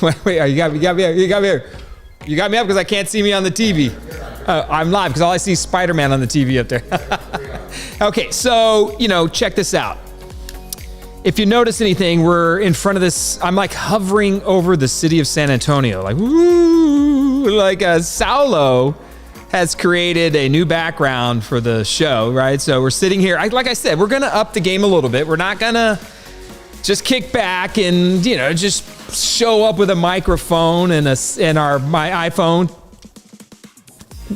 Wait, you got me here. You got me up because I can't see me on the TV. I'm live because all I see is Spider-Man on the TV up there. Okay, so, check this out. If you notice anything, we're in front of this, I'm like hovering over the city of San Antonio, like, woo, like Saulo has created a new background for the show, right? So we're sitting here, like I said, we're gonna up the game a little bit. We're not gonna just kick back and, just show up with a microphone and my iPhone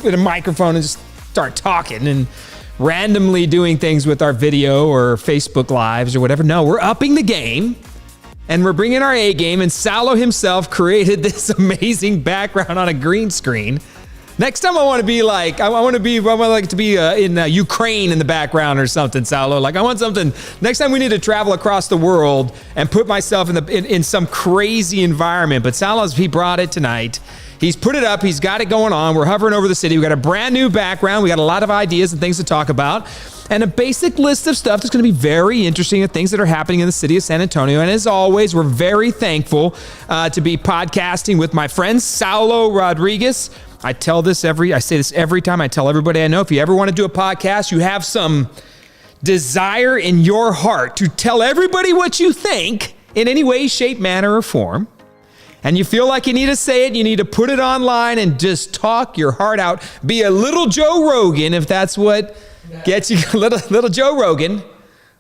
with a microphone and just start talking and randomly doing things with our video or Facebook Lives or whatever. No, we're upping the game and we're bringing our A game, and Saulo himself created this amazing background on a green screen. Next time I want to be in Ukraine in the background or something, Saulo. Like I want something, next time we need to travel across the world and put myself in some crazy environment. But Saulo's, he brought it tonight. He's put it up. He's got it going on. We're hovering over the city. We got a brand new background. We got a lot of ideas and things to talk about, and a basic list of stuff that's going to be very interesting and things that are happening in the city of San Antonio. And as always, we're very thankful to be podcasting with my friend Saulo Rodriguez. I say this every time. I tell everybody I know, if you ever want to do a podcast, you have some desire in your heart to tell everybody what you think in any way, shape, manner, or form, and you feel like you need to say it, you need to put it online and just talk your heart out. Be a little Joe Rogan, if that's what gets you, little Joe Rogan,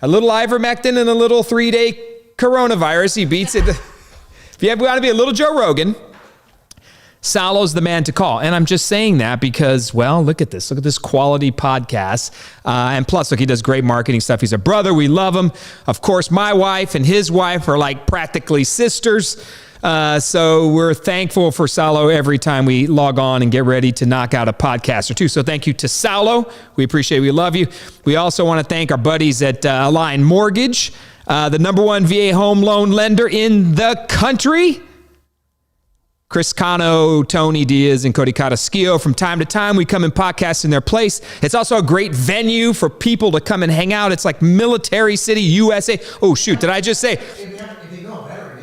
a little ivermectin and a little 3-day coronavirus. He beats it. If you want to be a little Joe Rogan, Saulo's the man to call. And I'm just saying that because, well, look at this. Look at this quality podcast. And plus, look, he does great marketing stuff. He's a brother. We love him. Of course, my wife and his wife are like practically sisters. So we're thankful for Saulo every time we log on and get ready to knock out a podcast or two. So thank you to Saulo. We appreciate it. We love you. We also want to thank our buddies at Align Mortgage, the #1 VA home loan lender in the country. Chris Cano, Tony Diaz, and Cody Carrasquillo. From time to time, we come and podcast in their place. It's also a great venue for people to come and hang out. It's like Military City, USA. Oh, shoot, did I just say?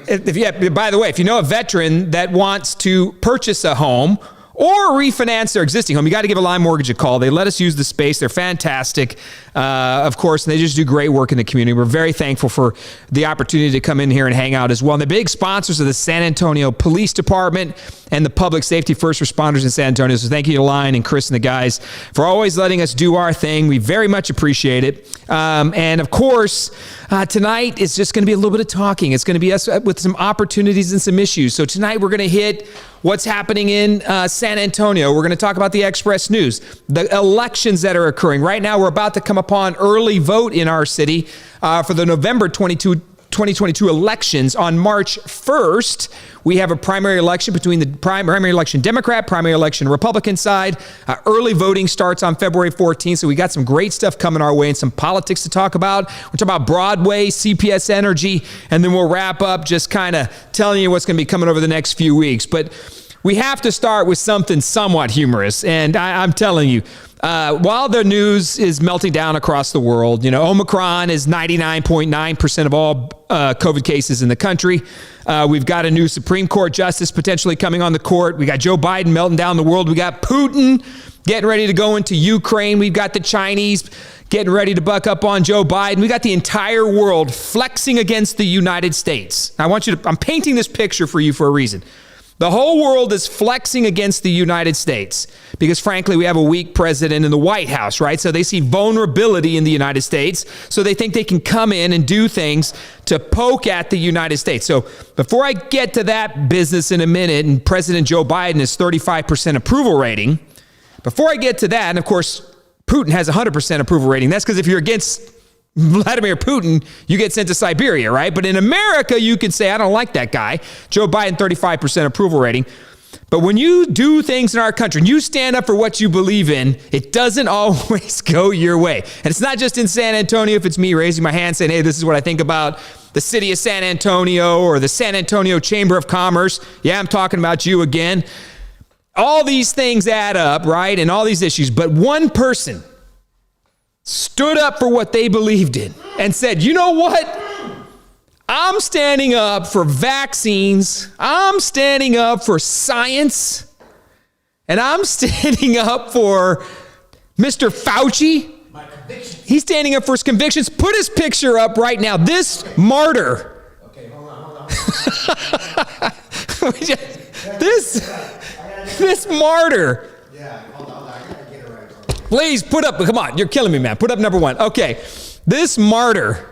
By the way, if you know a veteran that wants to purchase a home or refinance their existing home, you got to give Align Mortgage a call. They let us use the space. They're fantastic, of course, and they just do great work in the community. We're very thankful for the opportunity to come in here and hang out as well. And the big sponsors of the San Antonio Police Department and the public safety first responders in San Antonio. So thank you to Align and Chris and the guys for always letting us do our thing. We very much appreciate it. And of course, tonight is just going to be a little bit of talking. It's going to be us with some opportunities and some issues. So tonight we're going to hit what's happening in San Antonio. We're going to talk about the Express News, the elections that are occurring. Right now, we're about to come upon early vote in our city for the November 2022 elections. On March 1st, we have a primary election between the primary election Democrat, primary election Republican side. Early voting starts on February 14th, so we got some great stuff coming our way and some politics to talk about. We'll talk about Broadway, CPS Energy, and then we'll wrap up just kind of telling you what's going to be coming over the next few weeks. But we have to start with something somewhat humorous, and I'm telling you, while the news is melting down across the world, Omicron is 99.9% of all COVID cases in the country. We've got a new Supreme Court justice potentially coming on the court. We got Joe Biden melting down the world. We got Putin getting ready to go into Ukraine. We've got the Chinese getting ready to buck up on Joe Biden. We got the entire world flexing against the United States. I'm painting this picture for you for a reason. The whole world is flexing against the United States because, frankly, we have a weak president in the White House, right? So they see vulnerability in the United States, so they think they can come in and do things to poke at the United States. So before I get to that business in a minute, and President Joe Biden is 35% approval rating, before I get to that, and of course, Putin has 100% approval rating. That's because if you're against Vladimir Putin, you get sent to Siberia, right? But in America, you can say, I don't like that guy. Joe Biden, 35% approval rating. But when you do things in our country and you stand up for what you believe in, it doesn't always go your way. And it's not just in San Antonio. If it's me raising my hand saying, hey, this is what I think about the city of San Antonio or the San Antonio Chamber of Commerce. Yeah, I'm talking about you again. All these things add up, right? And all these issues. But one person stood up for what they believed in and said, you know what? I'm standing up for vaccines. I'm standing up for science. And I'm standing up for Mr. Fauci. My convictions. He's standing up for his convictions. Put his picture up right now. This martyr. Okay, hold on. This martyr. Yeah, hold on. I gotta get it right. Please put up, come on, you're killing me, man. Put up number one. Okay, this martyr,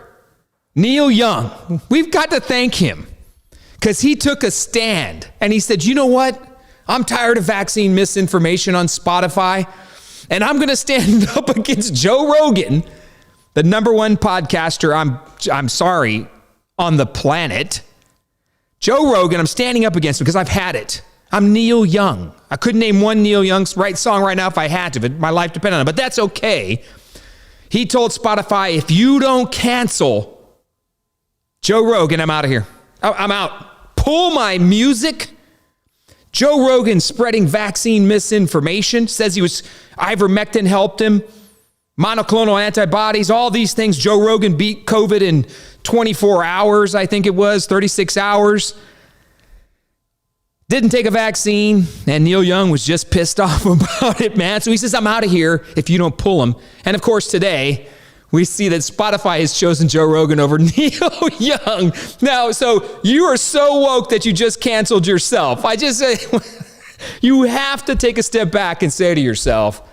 Neil Young, we've got to thank him because he took a stand and he said, you know what? I'm tired of vaccine misinformation on Spotify, and I'm going to stand up against Joe Rogan, the number one podcaster, I'm sorry, on the planet. Joe Rogan, I'm standing up against him because I've had it. I'm Neil Young. I couldn't name one Neil Young right song right now if I had to, if my life depended on it, but that's okay. He told Spotify, if you don't cancel Joe Rogan, I'm out of here. I'm out. Pull my music. Joe Rogan spreading vaccine misinformation, says ivermectin helped him, monoclonal antibodies, all these things. Joe Rogan beat COVID in 24 hours, I think it was, 36 hours. Didn't take a vaccine, and Neil Young was just pissed off about it, man. So he says, I'm out of here if you don't pull him. And of course, today, we see that Spotify has chosen Joe Rogan over Neil Young. Now, so you are so woke that you just canceled yourself. I just say, you have to take a step back and say to yourself,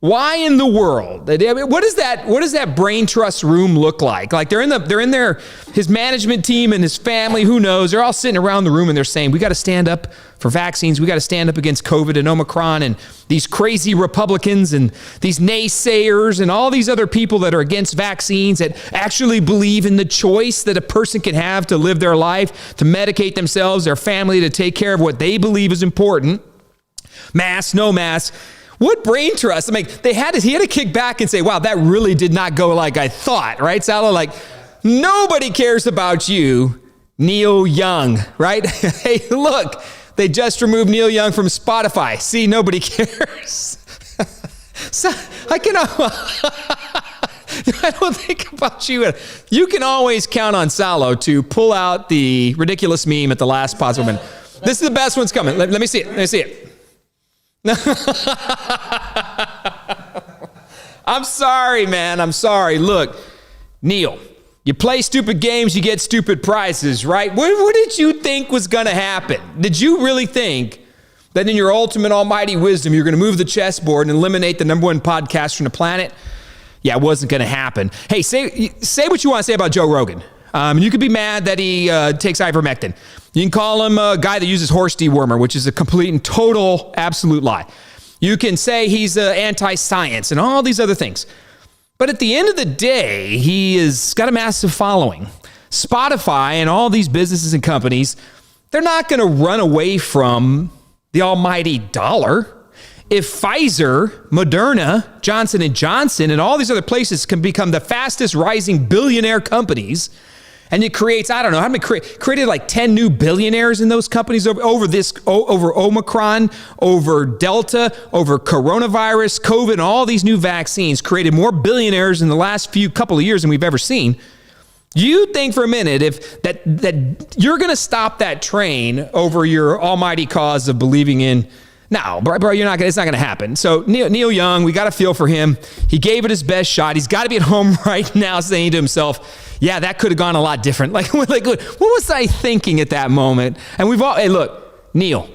why in the world? What does that brain trust room look like? Like they're in there, his management team and his family, who knows? They're all sitting around the room and they're saying, we got to stand up for vaccines. We got to stand up against COVID and Omicron and these crazy Republicans and these naysayers and all these other people that are against vaccines that actually believe in the choice that a person can have to live their life, to medicate themselves, their family, to take care of what they believe is important. Mask, no mask. What brain trust? I mean, he had to kick back and say, wow, that really did not go like I thought, right, Salo? Like, nobody cares about you, Neil Young, right? Hey, look, they just removed Neil Young from Spotify. See, nobody cares. So, I don't think about you. You can always count on Salo to pull out the ridiculous meme at the last possible minute. This is the best one's coming. Let me see it. Let me see it. I'm sorry, man. I'm sorry. Look, Neil, you play stupid games, you get stupid prizes, right? What did you think was going to happen? Did you really think that in your ultimate almighty wisdom, you're going to move the chessboard and eliminate the number one podcast from the planet? Yeah, it wasn't going to happen. Hey, say what you want to say about Joe Rogan. You could be mad that he takes ivermectin. You can call him a guy that uses horse dewormer, which is a complete and total absolute lie. You can say he's anti-science and all these other things. But at the end of the day, he has got a massive following. Spotify and all these businesses and companies, they're not going to run away from the almighty dollar. If Pfizer, Moderna, Johnson & Johnson, and all these other places can become the fastest rising billionaire companies, and it creates, I don't know, how many created like 10 new billionaires in those companies over Omicron, over Delta, over coronavirus, COVID, and all these new vaccines created more billionaires in the last couple of years than we've ever seen. You think for a minute if that you're going to stop that train over your almighty cause of believing in. No, bro, it's not going to happen. So Neil Young, we got to feel for him. He gave it his best shot. He's got to be at home right now saying to himself, yeah, that could have gone a lot different. Like, what was I thinking at that moment? And hey, look, Neil,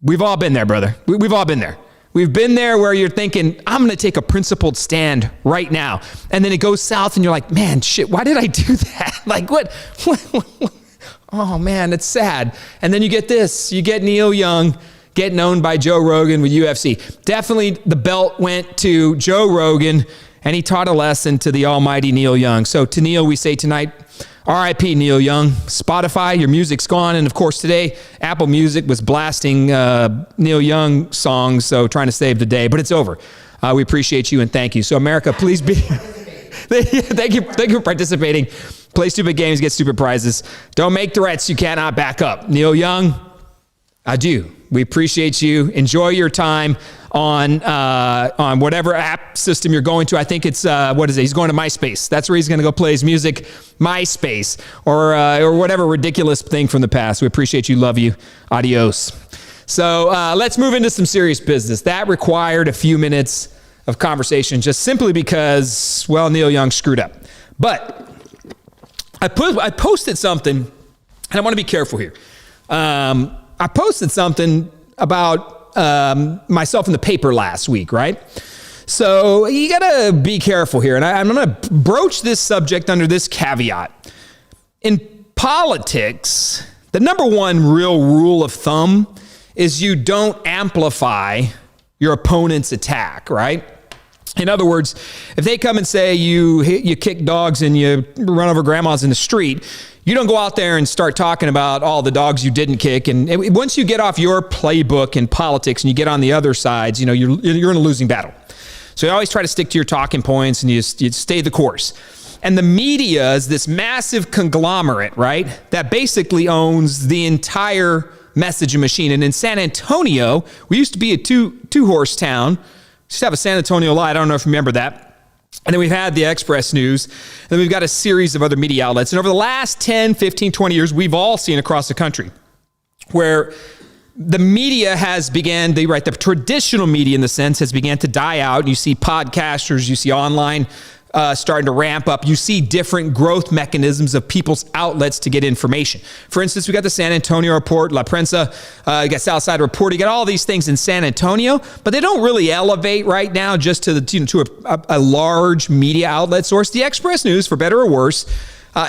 we've all been there, brother. We've all been there. We've been there where you're thinking, I'm going to take a principled stand right now. And then it goes south and you're like, man, shit, why did I do that? Like, what? Oh, man, it's sad. And then you get this. You get Neil Young getting owned by Joe Rogan with UFC. Definitely the belt went to Joe Rogan, and he taught a lesson to the almighty Neil Young. So to Neil, we say tonight, R.I.P. Neil Young. Spotify, your music's gone. And of course, today, Apple Music was blasting Neil Young songs, so trying to save the day. But it's over. We appreciate you and thank you. So America, please be... Thank you for participating. Play stupid games, get stupid prizes. Don't make threats you cannot back up. Neil Young, adieu. We appreciate you. Enjoy your time on whatever app system you're going to. I think it's, what is it? He's going to MySpace. That's where he's going to go play his music, MySpace, or whatever ridiculous thing from the past. We appreciate you, love you. Adios. So let's move into some serious business. That required a few minutes of conversation just simply because, well, Neil Young screwed up. But I posted something, and I want to be careful here. I posted something about myself in the paper last week, right? So you got to be careful here. And I'm going to broach this subject under this caveat. In politics, the number one real rule of thumb is you don't amplify your opponent's attack, right? In other words, if they come and say you kick dogs and you run over grandmas in the street, you don't go out there and start talking about all the dogs you didn't kick. And once you get off your playbook in politics and you get on the other sides, you're in a losing battle. So you always try to stick to your talking points and you stay the course. And the media is this massive conglomerate, right, that basically owns the entire messaging machine. And in San Antonio, we used to be a two-horse town. We used to have a San Antonio Light. I don't know if you remember that. And then we've had the Express News. And then we've got a series of other media outlets. And over the last 10, 15, 20 years, we've all seen across the country where the media has began, the traditional media in the sense has began to die out. You see podcasters, you see online starting to ramp up. You see different growth mechanisms of people's outlets to get information. For instance, we got the San Antonio Report, La Prensa, you got Southside Report, you got all these things in San Antonio, but they don't really elevate right now just to a large media outlet source. The Express News, for better or worse,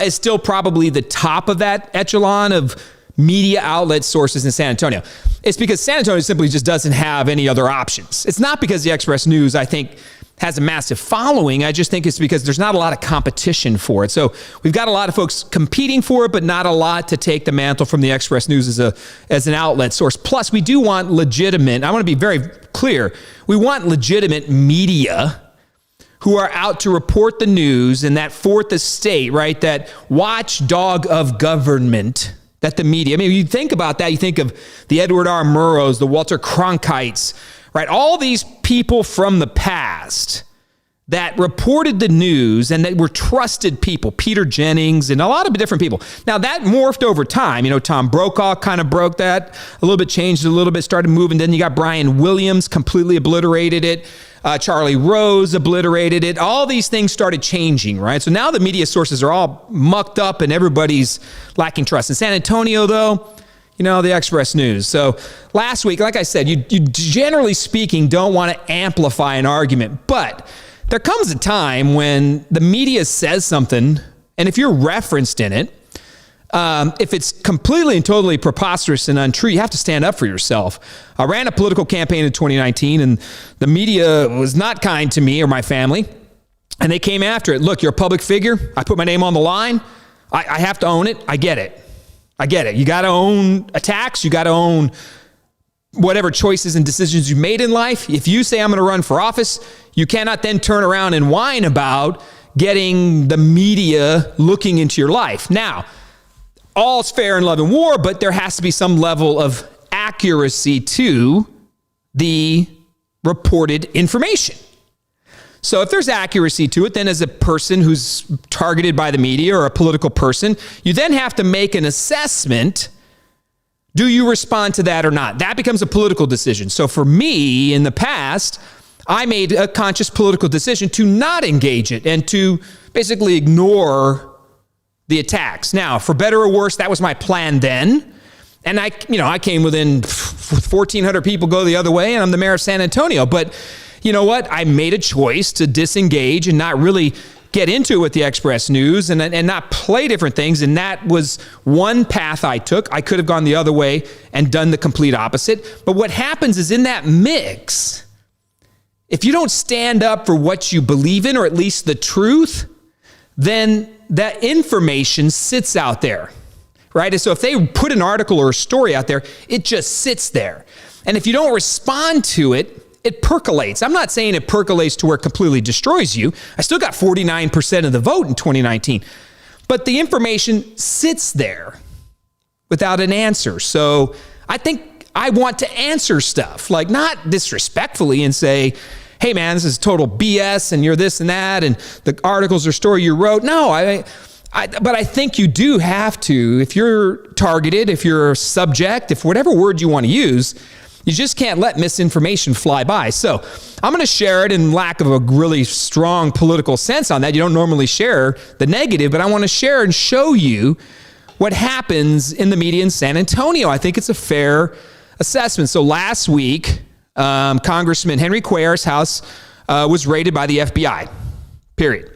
is still probably the top of that echelon of media outlet sources in San Antonio. It's because San Antonio simply just doesn't have any other options. It's not because the Express News, I think, has a massive following. I just think it's because there's not a lot of competition for it. So we've got a lot of folks competing for it, but not a lot to take the mantle from the Express News as an outlet source. Plus, we do want legitimate, I want to be very clear, we want legitimate media who are out to report the news and that fourth estate, right, that watchdog of government that the media, I mean, you think about that, you think of the Edward R. Murrows, the Walter Cronkites, right? All these people from the past that reported the news and that were trusted people, Peter Jennings and a lot of different people. Now that morphed over time. Tom Brokaw kind of broke that a little bit, changed it a little bit, started moving. Then you got Brian Williams, completely obliterated it. Charlie Rose obliterated it. All these things started changing, right? So now the media sources are all mucked up and everybody's lacking trust. In San Antonio, though, the Express News. So last week, like I said, you generally speaking don't want to amplify an argument, but there comes a time when the media says something, and if you're referenced in it, if it's completely and totally preposterous and untrue, you have to stand up for yourself. I ran a political campaign in 2019, and the media was not kind to me or my family, and they came after it. Look, you're a public figure. I put my name on the line. I have to own it. I get it. You got to own attacks. You got to own whatever choices and decisions you made in life. If you say I'm going to run for office, you cannot then turn around and whine about getting the media looking into your life. Now, all's fair in love and war, but there has to be some level of accuracy to the reported information. So if there's accuracy to it, then as a person who's targeted by the media or a political person, you then have to make an assessment. Do you respond to that or not? That becomes a political decision. So for me, in the past, I made a conscious political decision to not engage it and to basically ignore the attacks. Now, for better or worse, that was my plan then. And I came within 1,400 people go the other way, and I'm the mayor of San Antonio. But you know what? I made a choice to disengage and not really get into it with the Express News and not play different things. And that was one path I took. I could have gone the other way and done the complete opposite. But what happens is in that mix, if you don't stand up for what you believe in, or at least the truth, then that information sits out there, right? And so if they put an article or a story out there, it just sits there. And if you don't respond to it, it percolates. I'm not saying it percolates to where it completely destroys you. I still got 49% of the vote in 2019. But the information sits there without an answer. So I think I want to answer stuff, like not disrespectfully and say, hey man, this is total BS and you're this and that and the articles or story you wrote. No, but I think you do have to, if you're targeted, if you're a subject, if whatever word you want to use, you just can't let misinformation fly by. So I'm going to share it in lack of a really strong political sense on that. You don't normally share the negative, but I want to share and show you what happens in the media in San Antonio. I think it's a fair assessment. So last week, Congressman Henry Cuellar's house was raided by the FBI, period.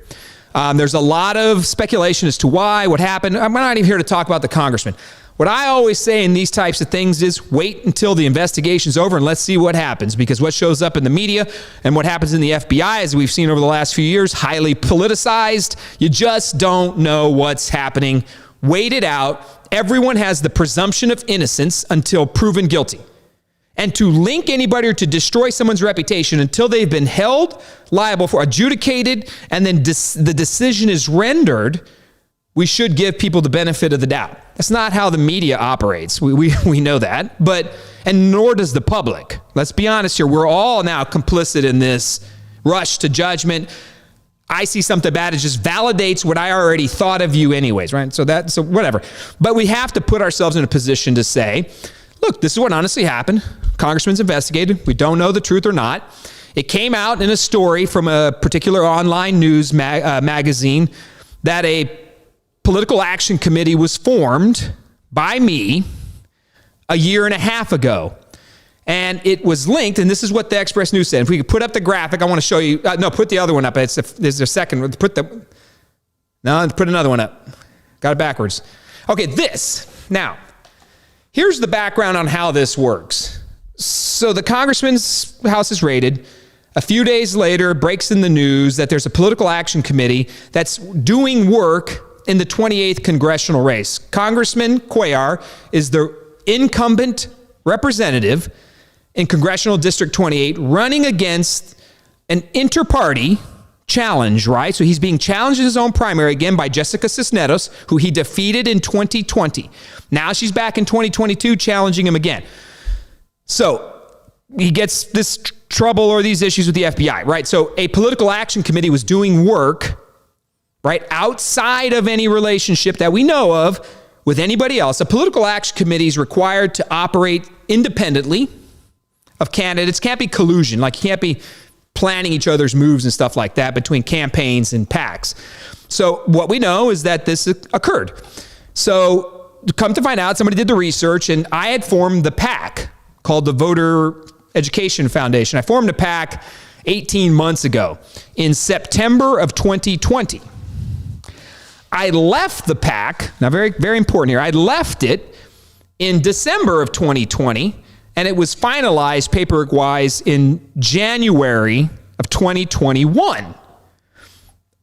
There's a lot of speculation as to why, what happened. I'm not even here to talk about the congressman. What I always say in these types of things is wait until the investigation's over and let's see what happens, because what shows up in the media and what happens in the FBI, as we've seen over the last few years, highly politicized. You just don't know what's happening. Wait it out. Everyone has the presumption of innocence until proven guilty. And to link anybody or to destroy someone's reputation until they've been held liable for, adjudicated, and then the decision is rendered, we should give people the benefit of the doubt. That's not how the media operates. We know that, and nor does the public. Let's be honest here. We're all now complicit in this rush to judgment. I see something bad, it just validates what I already thought of you anyways, right? So whatever. But we have to put ourselves in a position to say, look, this is what honestly happened. Congressman's investigated. We don't know the truth or not. It came out in a story from a particular online news magazine that a political action committee was formed by me a year and a half ago. And it was linked, and this is what the Express News said. If we could put up the graphic, I want to show you. No, put the other one up. There's a second. Put another one up. Got it backwards. Okay, this. Now, here's the background on how this works. So the congressman's house is raided. A few days later, it breaks in the news that there's a political action committee that's doing work in the 28th congressional race. Congressman Cuellar is the incumbent representative in Congressional District 28 running against an inter-party challenge, right? So he's being challenged in his own primary again by Jessica Cisneros, who he defeated in 2020. Now she's back in 2022 challenging him again. So he gets this trouble or these issues with the FBI, right? So a political action committee was doing work, right, outside of any relationship that we know of with anybody else. A political action committee is required to operate independently of candidates. Can't be collusion, like can't be planning each other's moves and stuff like that between campaigns and PACs. So what we know is that this occurred. So come to find out, somebody did the research, and I had formed the PAC called the Voter Education Foundation. I formed a PAC 18 months ago in September of 2020. I left the PAC, now very, very important here, I left it in December of 2020, and it was finalized paperwork-wise in January of 2021.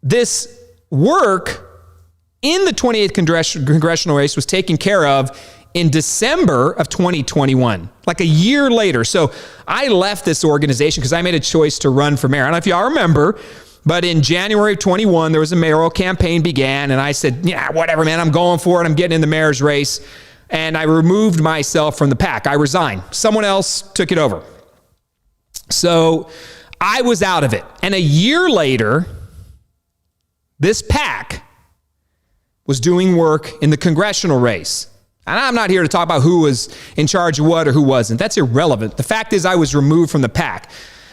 This work in the 28th congressional race was taken care of in December of 2021, like a year later. So I left this organization because I made a choice to run for mayor. I don't know if y'all remember, but in January of 21, there was a mayoral campaign began, and I said, yeah, whatever, man, I'm going for it. I'm getting in the mayor's race. And I removed myself from the PAC. I resigned. Someone else took it over. So I was out of it. And a year later, this PAC was doing work in the congressional race. And I'm not here to talk about who was in charge of what or who wasn't. That's irrelevant. The fact is I was removed from the PAC.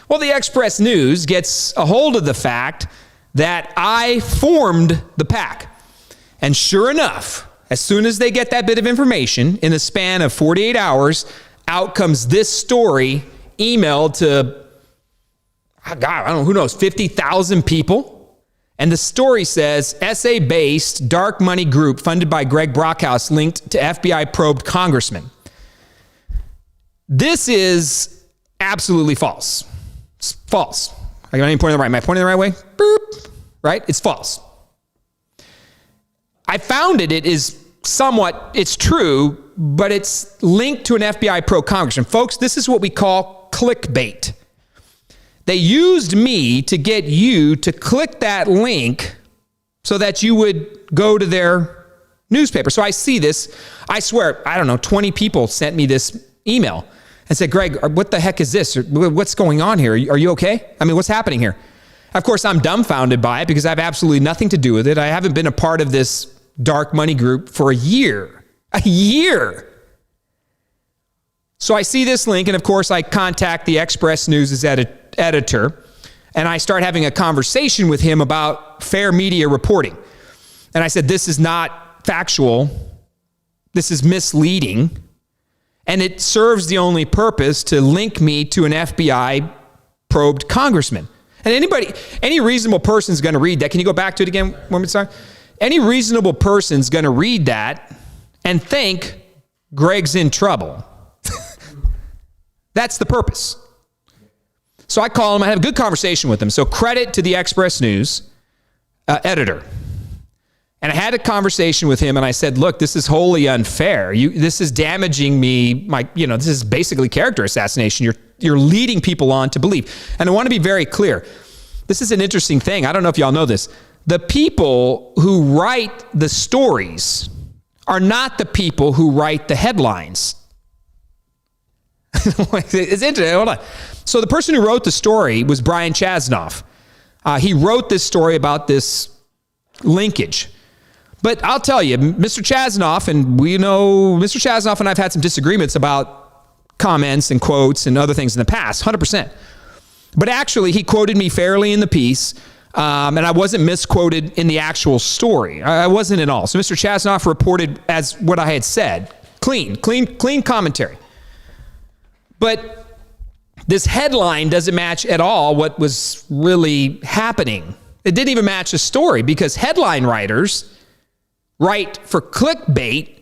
Well, the Express News gets a hold of the fact that I formed the PAC. And sure enough, as soon as they get that bit of information, in the span of 48 hours, out comes this story emailed to, God, I don't know, who knows, 50,000 people. And the story says, SA-based dark money group funded by Greg Brockhouse linked to FBI probed congressman. This is absolutely false. It's false. Am I pointing the right? Am I pointing the right way? Boop. Right? It's false. I found it is somewhat, it's true, but it's linked to an FBI pro congressman. Folks, this is what we call clickbait. They used me to get you to click that link so that you would go to their newspaper. So I see this, I swear, I don't know, 20 people sent me this email and said, Greg, what the heck is this? What's going on here? Are you okay? I mean, what's happening here? Of course, I'm dumbfounded by it because I have absolutely nothing to do with it. I haven't been a part of this dark money group for a year. A year. So I see this link, and of course, I contact the Express News' editor, and I start having a conversation with him about fair media reporting. And I said, this is not factual. This is misleading. And it serves the only purpose to link me to an FBI probed congressman. And any reasonable person is going to read that. Can you go back to it again one more time? Any reasonable person is going to read that and think Greg's in trouble. That's the purpose. So I call him. I have a good conversation with him. So credit to the Express News editor. And I had a conversation with him, and I said, look, this is wholly unfair. This is damaging me. This is basically character assassination. You're leading people on to believe. And I want to be very clear. This is an interesting thing. I don't know if y'all know this. The people who write the stories are not the people who write the headlines. It's interesting. Hold on. So the person who wrote the story was Brian Chasnoff. He wrote this story about this linkage. But I'll tell you, Mr. Chasnoff, and we know Mr. Chasnoff and I've had some disagreements about comments and quotes and other things in the past, 100%. But actually, he quoted me fairly in the piece, and I wasn't misquoted in the actual story. I wasn't at all. So Mr. Chasnoff reported as what I had said. Clean commentary. But this headline doesn't match at all what was really happening. It didn't even match the story because headline writers write for clickbait,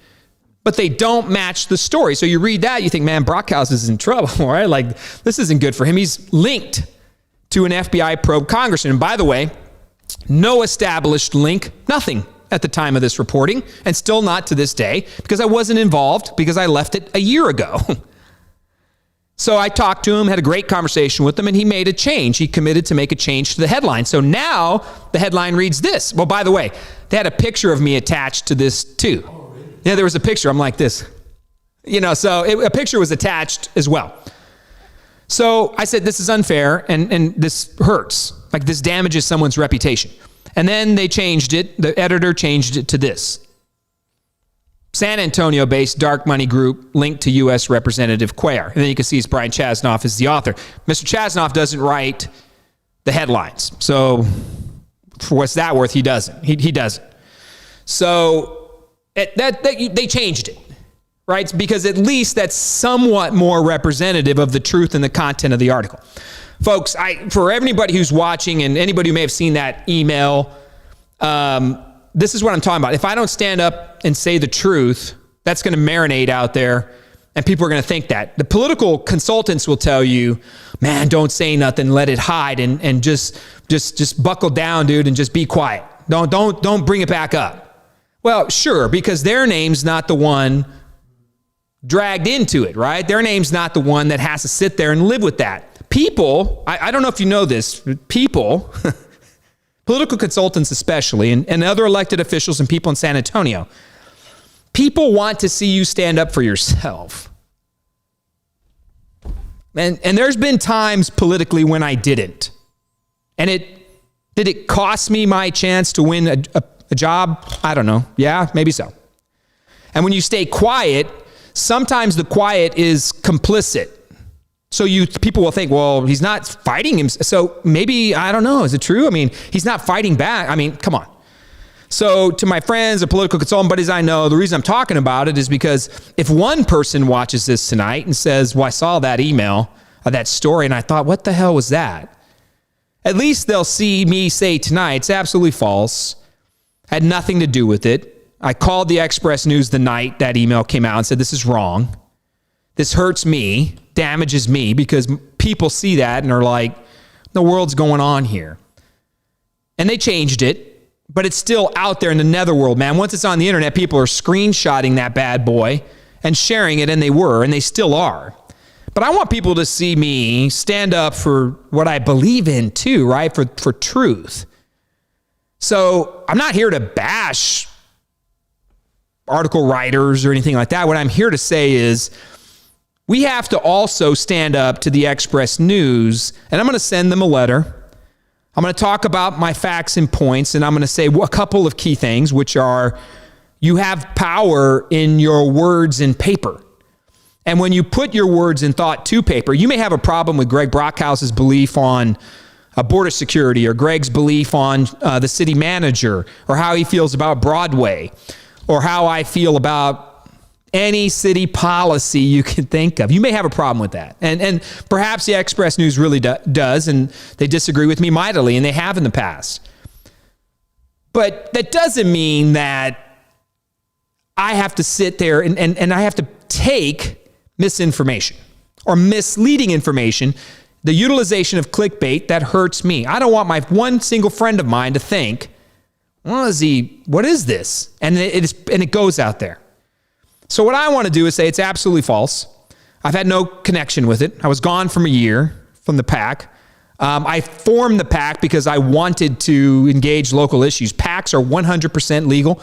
but they don't match the story. So you read that, you think, man, BrockCast is in trouble, right? Like, this isn't good for him. He's linked to an FBI probe congressman. And by the way, no established link, nothing at the time of this reporting, and still not to this day, because I wasn't involved, because I left it a year ago. So I talked to him, had a great conversation with him, and he made a change. He committed to make a change to the headline. So now the headline reads this. Well, by the way, they had a picture of me attached to this too. Oh, really? Yeah, there was a picture. I'm like this. So a picture was attached as well. So I said, this is unfair, and this hurts. Like, this damages someone's reputation. And then they changed it. The editor changed it to this. San Antonio-based dark money group linked to U.S. Representative Cuellar. And then you can see Brian Chasnoff is the author. Mr. Chasnoff doesn't write the headlines. So for what's that worth, he doesn't. He doesn't. So they changed it, right? Because at least that's somewhat more representative of the truth and the content of the article. Folks, for everybody who's watching and anybody who may have seen that email, this is what I'm talking about. If I don't stand up and say the truth, that's going to marinate out there, and people are going to think that. The political consultants will tell you, man, don't say nothing, let it hide, and just buckle down, dude, and just be quiet. Don't bring it back up. Well, sure, because their name's not the one dragged into it, right? Their name's not the one that has to sit there and live with that. People, I don't know if you know this, people... Political consultants especially, and other elected officials and people in San Antonio, people want to see you stand up for yourself. And there's been times politically when I didn't. And did it cost me my chance to win a job? I don't know. Yeah, maybe so. And when you stay quiet, sometimes the quiet is complicit. So people will think, well, he's not fighting him. So maybe, I don't know, is it true? I mean, he's not fighting back. I mean, come on. So to my friends, the political consultant buddies I know, the reason I'm talking about it is because if one person watches this tonight and says, well, I saw that email of that story and I thought, what the hell was that? At least they'll see me say tonight, it's absolutely false. Had nothing to do with it. I called the Express News the night that email came out and said, this is wrong. This hurts me, damages me, because people see that and are like, the world's going on here. And they changed it, but it's still out there in the netherworld, man. Once it's on the internet, people are screenshotting that bad boy and sharing it, and they still are. But I want people to see me stand up for what I believe in too, right? For truth. So I'm not here to bash article writers or anything like that. What I'm here to say is, we have to also stand up to the Express News, and I'm going to send them a letter. I'm going to talk about my facts and points, and I'm going to say a couple of key things, which are you have power in your words and paper. And when you put your words and thought to paper, you may have a problem with Greg Brockhouse's belief on border security, or Greg's belief on the city manager, or how he feels about Broadway, or how I feel about any city policy you can think of. You may have a problem with that. And perhaps the Express News really does, and they disagree with me mightily, and they have in the past. But that doesn't mean that I have to sit there and I have to take misinformation or misleading information, the utilization of clickbait that hurts me. I don't want my one single friend of mine to think, what is this? And it goes out there. So what I want to do is say it's absolutely false. I've had no connection with it. I was gone from a year from the PAC. I formed the PAC because I wanted to engage local issues. PACs are 100% legal.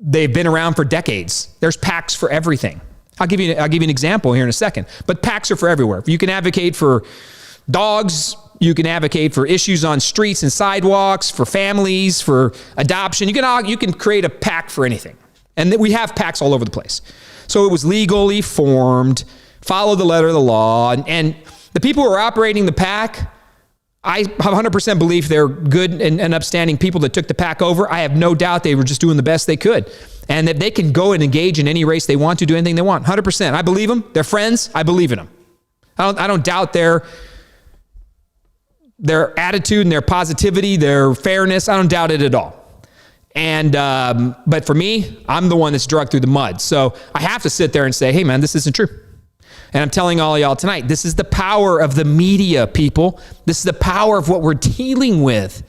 They've been around for decades. There's PACs for everything. I'll give you an example here in a second. But PACs are for everywhere. You can advocate for dogs. You can advocate for issues on streets and sidewalks, for families, for adoption. You can create a PAC for anything. And we have PACs all over the place. So it was legally formed, followed the letter of the law. And the people who are operating the PAC, I have 100% belief they're good and upstanding people that took the PAC over. I have no doubt they were just doing the best they could. And that they can go and engage in any race they want to, do anything they want. 100%. I believe them. They're friends. I believe in them. I don't doubt their attitude and their positivity, their fairness. I don't doubt it at all. And but for me, I'm the one that's dragged through the mud. So I have to sit there and say, hey, man, this isn't true. And I'm telling all of y'all tonight, this is the power of the media, people. This is the power of what we're dealing with.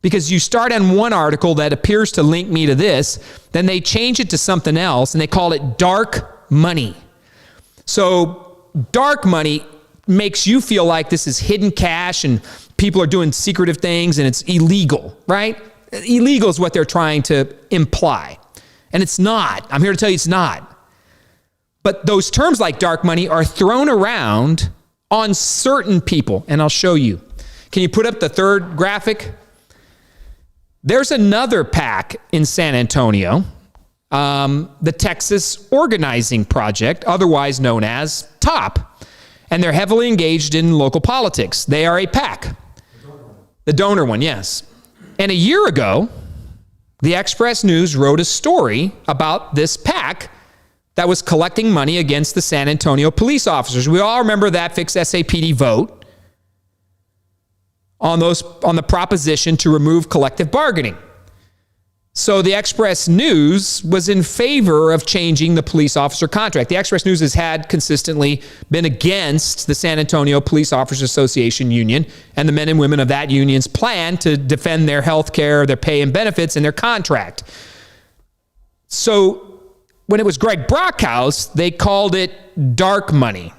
Because you start on one article that appears to link me to this, then they change it to something else, and they call it dark money. So dark money makes you feel like this is hidden cash and people are doing secretive things and it's illegal, right? Illegal is what they're trying to imply. And it's not. I'm here to tell you it's not. But those terms like dark money are thrown around on certain people, and I'll show you. Can you put up the third graphic? There's another PAC in San Antonio, the Texas Organizing Project, otherwise known as TOP. And they're heavily engaged in local politics. They are a PAC. The donor one, yes. And a year ago, the Express News wrote a story about this PAC that was collecting money against the San Antonio police officers. We all remember that fixed SAPD vote on the proposition to remove collective bargaining. So the Express News was in favor of changing the police officer contract. The Express News has had consistently been against the San Antonio Police Officers Association union and the men and women of that union's plan to defend their health care, their pay and benefits, and their contract. So when it was Greg Brockhouse, they called it dark money.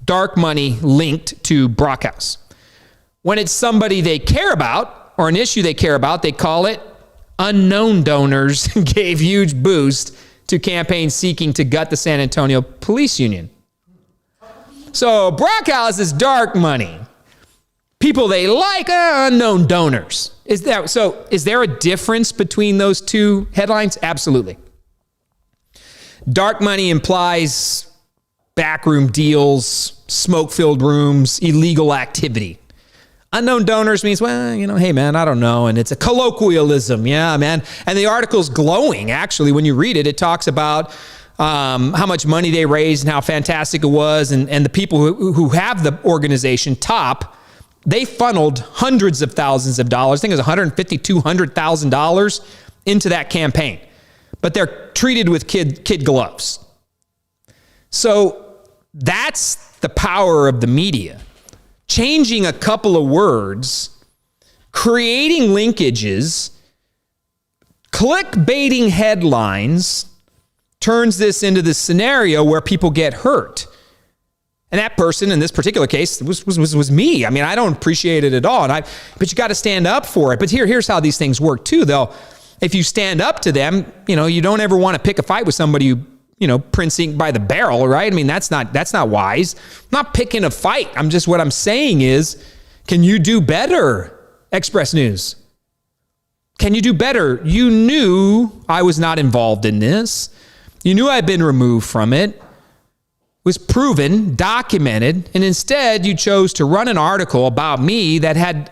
Dark money linked to Brockhouse. When it's somebody they care about or an issue they care about, they call it unknown donors gave huge boost to campaigns seeking to gut the San Antonio Police Union. So Brockhouse is dark money. People they like are unknown donors. Is there a difference between those two headlines? Absolutely. Dark money implies backroom deals, smoke-filled rooms, illegal activity. Unknown donors means, well, hey, man, I don't know. And it's a colloquialism. Yeah, man. And the article's glowing, actually. When you read it, it talks about how much money they raised and how fantastic it was. And the people who have the organization, TOP, they funneled hundreds of thousands of dollars. I think it was $150,000, $200,000 into that campaign. But they're treated with kid gloves. So that's the power of the media. Changing a couple of words, creating linkages, clickbaiting headlines turns this into this scenario where people get hurt. And that person in this particular case was me. I mean, I don't appreciate it at all. But you got to stand up for it. But here's how these things work too, though. If you stand up to them, you don't ever want to pick a fight with somebody prince ink by the barrel, right? I mean, that's not wise. I'm not picking a fight. What I'm saying is, can you do better, Express News? Can you do better? You knew I was not involved in this. You knew I'd been removed from it. It was proven, documented, and instead you chose to run an article about me that had,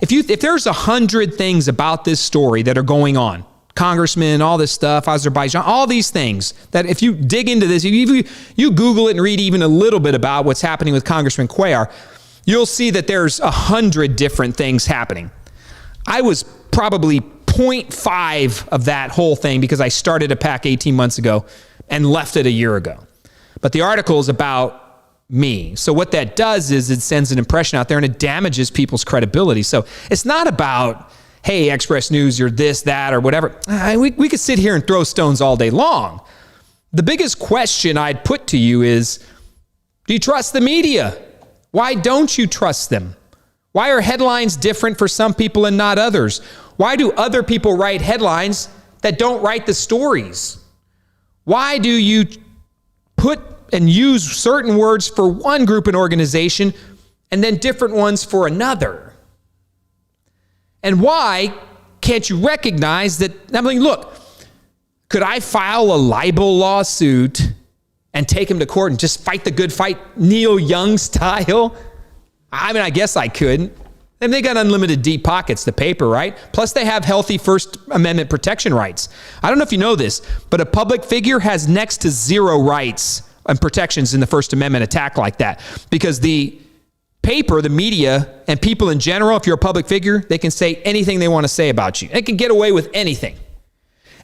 if there's 100 things about this story that are going on, congressman, all this stuff, Azerbaijan, all these things, that if you dig into this, if you Google it and read even a little bit about what's happening with Congressman Cuellar, you'll see that there's 100 different things happening. I was probably 0.5 of that whole thing because I started a PAC 18 months ago and left it a year ago. But the article is about me. So what that does is it sends an impression out there and it damages people's credibility. So it's not about, hey, Express News, you're this, that, or whatever. We could sit here and throw stones all day long. The biggest question I'd put to you is, do you trust the media? Why don't you trust them? Why are headlines different for some people and not others? Why do other people write headlines that don't write the stories? Why do you put and use certain words for one group and organization and then different ones for another? And why can't you recognize that, look, could I file a libel lawsuit and take him to court and just fight the good fight, Neil Young style? I guess I could. And they got unlimited deep pockets, the paper, right? Plus they have healthy First Amendment protection rights. I don't know if you know this, but a public figure has next to zero rights and protections in the First Amendment attack like that. Because the paper, the media, and people in general, if you're a public figure, they can say anything they want to say about you. They can get away with anything.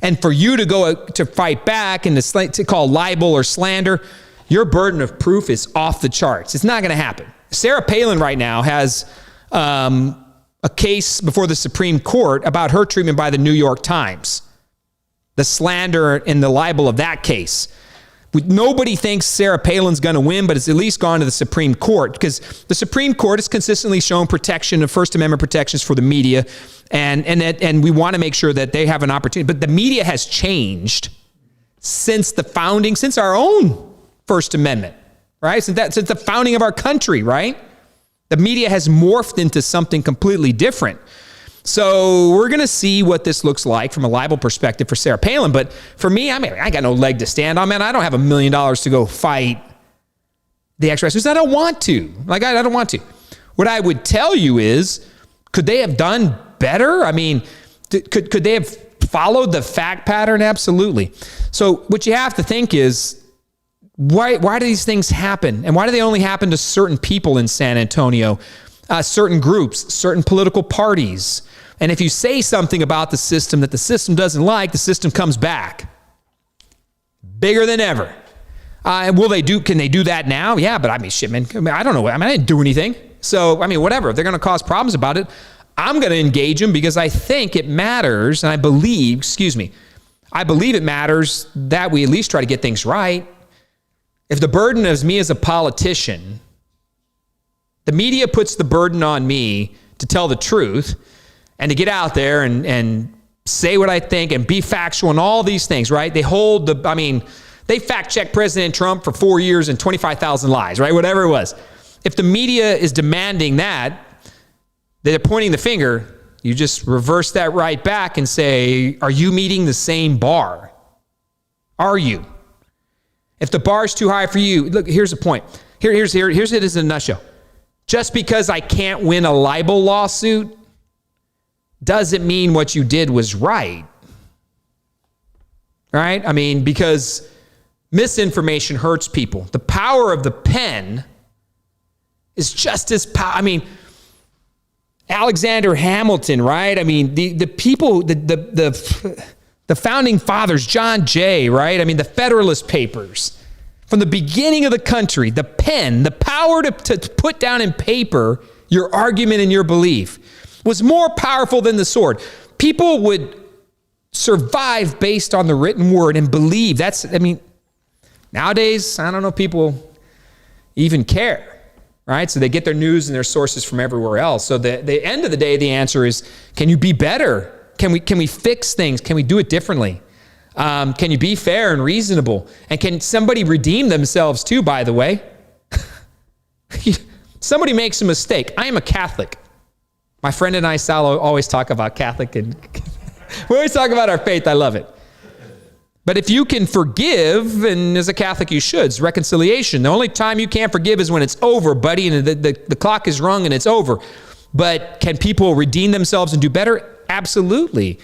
And for you to go to fight back and to call libel or slander, your burden of proof is off the charts. It's not going to happen. Sarah Palin right now has a case before the Supreme Court about her treatment by the New York Times. The slander and the libel of that case. Nobody thinks Sarah Palin's going to win, but it's at least gone to the Supreme Court because the Supreme Court has consistently shown protection of First Amendment protections for the media, and we want to make sure that they have an opportunity. But the media has changed since the founding, since our own First Amendment, right? Since the founding of our country, right? The media has morphed into something completely different. So we're going to see what this looks like from a libel perspective for Sarah Palin. But for me, I got no leg to stand on, man. I don't have $1 million to go fight the Express News. I don't want to. I don't want to. What I would tell you is, could they have done better? Could they have followed the fact pattern? Absolutely. So what you have to think is, why do these things happen? And why do they only happen to certain people in San Antonio, certain groups, certain political parties? And if you say something about the system that the system doesn't like, the system comes back bigger than ever. Can they do that now? Yeah, but shit, man, I don't know. I didn't do anything. So, whatever. If they're going to cause problems about it, I'm going to engage them because I think it matters. And I believe it matters that we at least try to get things right. If the burden is me as a politician, the media puts the burden on me to tell the truth and to get out there and say what I think and be factual and all these things, right? They fact checked President Trump for 4 years and 25,000 lies, right? Whatever it was. If the media is demanding that, they're pointing the finger, you just reverse that right back and say, are you meeting the same bar? Are you? If the bar's too high for you, look, here's the point. Here's it as a nutshell. Just because I can't win a libel lawsuit doesn't mean what you did was right. Right? Because misinformation hurts people. The power of the pen is just as powerful. Alexander Hamilton, right? The people, the founding fathers, John Jay, right? The Federalist Papers. From the beginning of the country, the pen, the power to put down in paper your argument and your belief was more powerful than the sword. People would survive based on the written word and believe. Nowadays, I don't know if people even care, right? So they get their news and their sources from everywhere else. So the end of the day, the answer is, can you be better? Can we fix things? Can we do it differently? Can you be fair and reasonable? And can somebody redeem themselves too, by the way? Somebody makes a mistake. I am a Catholic. My friend and I, Sal, always talk about Catholic, and we always talk about our faith. I love it. But if you can forgive, and as a Catholic you should, it's reconciliation. The only time you can't forgive is when it's over, buddy, and the clock is rung and it's over. But can people redeem themselves and do better? Absolutely.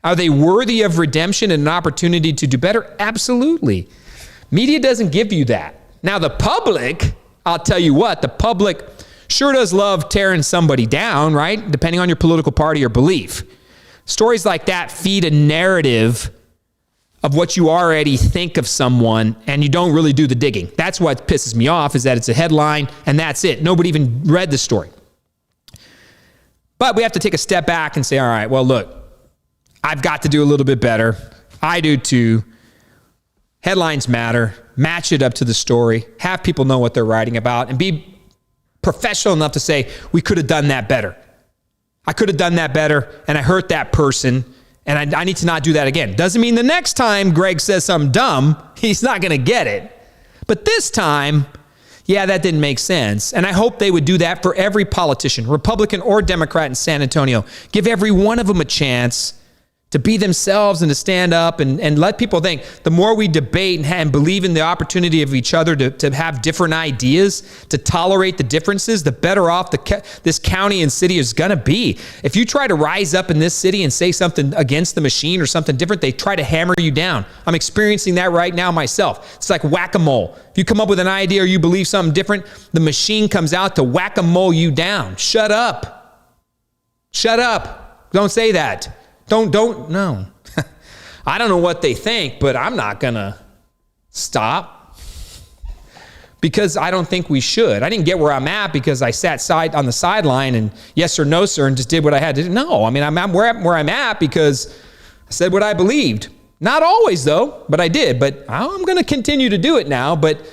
Are they worthy of redemption and an opportunity to do better? Absolutely. Media doesn't give you that. Now, the public, I'll tell you what, the public sure does love tearing somebody down, right? Depending on your political party or belief. Stories like that feed a narrative of what you already think of someone, and you don't really do the digging. That's what pisses me off, is that it's a headline and that's it. Nobody even read the story. But we have to take a step back and say, all right, well, look, I've got to do a little bit better. I do too. Headlines matter. Match it up to the story. Have people know what they're writing about, and be professional enough to say, we could have done that better. I could have done that better, and I hurt that person, and I need to not do that again. Doesn't mean the next time Greg says something dumb, he's not going to get it. But this time, yeah, that didn't make sense. And I hope they would do that for every politician, Republican or Democrat in San Antonio. Give every one of them a chance to be themselves and to stand up and let people think. The more we debate and believe in the opportunity of each other to have different ideas, to tolerate the differences, the better off this county and city is going to be. If you try to rise up in this city and say something against the machine or something different, they try to hammer you down. I'm experiencing that right now myself. It's like whack-a-mole. If you come up with an idea or you believe something different, the machine comes out to whack-a-mole you down. Shut up. Shut up. Don't say that. No. I don't know what they think, but I'm not going to stop because I don't think we should. I didn't get where I'm at because I sat on the sideline and yes or no, sir, and just did what I had to do. No, I mean, I'm where I'm at because I said what I believed. Not always, though, but I did. But I'm going to continue to do it now. But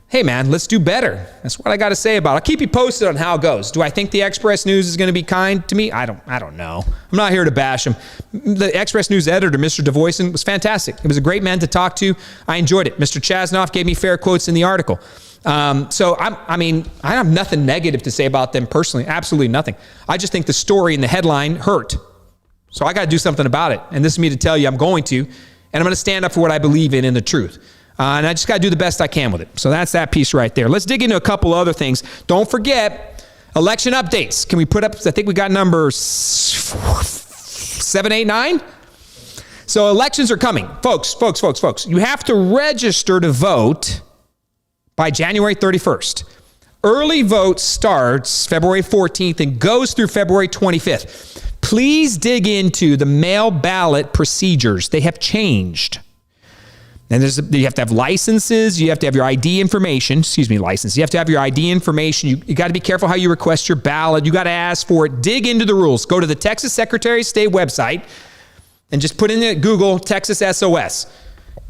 hey, man, let's do better. That's what I got to say about it. I'll keep you posted on how it goes. Do I think the Express News is going to be kind to me? I don't know. I'm not here to bash him. The Express News editor, Mr. DeVoyson, was fantastic. He was a great man to talk to. I enjoyed it. Mr. Chasnoff gave me fair quotes in the article. So I have nothing negative to say about them personally. Absolutely nothing. I just think the story and the headline hurt. So I got to do something about it. And this is me to tell you I'm going to. And I'm going to stand up for what I believe in and the truth. And I just got to do the best I can with it. So that's that piece right there. Let's dig into a couple other things. Don't forget, election updates. Can we put up, I think we got number 7, 8, 9? So elections are coming. Folks. You have to register to vote by January 31st. Early vote starts February 14th and goes through February 25th. Please dig into the mail ballot procedures. They have changed. And you have to have licenses. You have to have your ID information. License. You have to have your ID information. You got to be careful how you request your ballot. You got to ask for it. Dig into the rules. Go to the Texas Secretary of State website and just put in Google Texas SOS.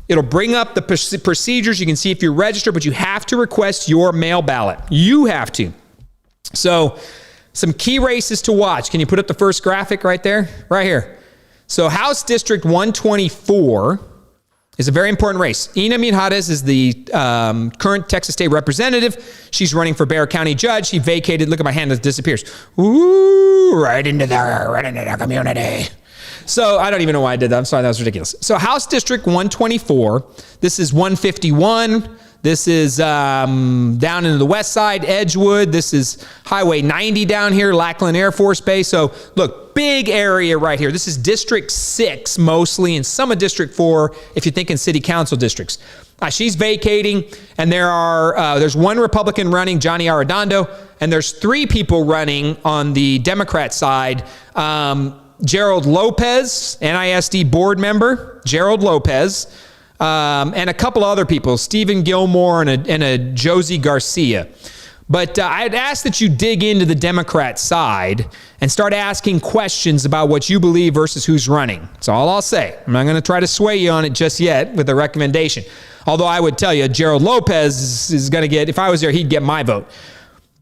It'll bring up the procedures. You can see if you're registered, but you have to request your mail ballot. You have to. So some key races to watch. Can you put up the first graphic right there? Right here. So House District 124 is a very important race. Ina Mijares is the current Texas State Representative. She's running for Bexar County Judge. She vacated. Look at my hand that disappears. Ooh, right into the community. So I don't even know why I did that. I'm sorry, that was ridiculous. So House District 124, this is 151. This is down into the west side, Edgewood. This is Highway 90 down here, Lackland Air Force Base. So look, big area right here. This is District 6 mostly, and some of District 4 if you're thinking city council districts. She's vacating, and there's one Republican running, Johnny Arredondo, and there's 3 people running on the Democrat side. Gerald Lopez, NISD board member, Gerald Lopez, and a couple other people, Stephen Gilmore and a Josie Garcia. But I'd ask that you dig into the Democrat side and start asking questions about what you believe versus who's running. That's all I'll say. I'm not going to try to sway you on it just yet with a recommendation. Although I would tell you, Gerald Lopez is going to get, if I was there, he'd get my vote.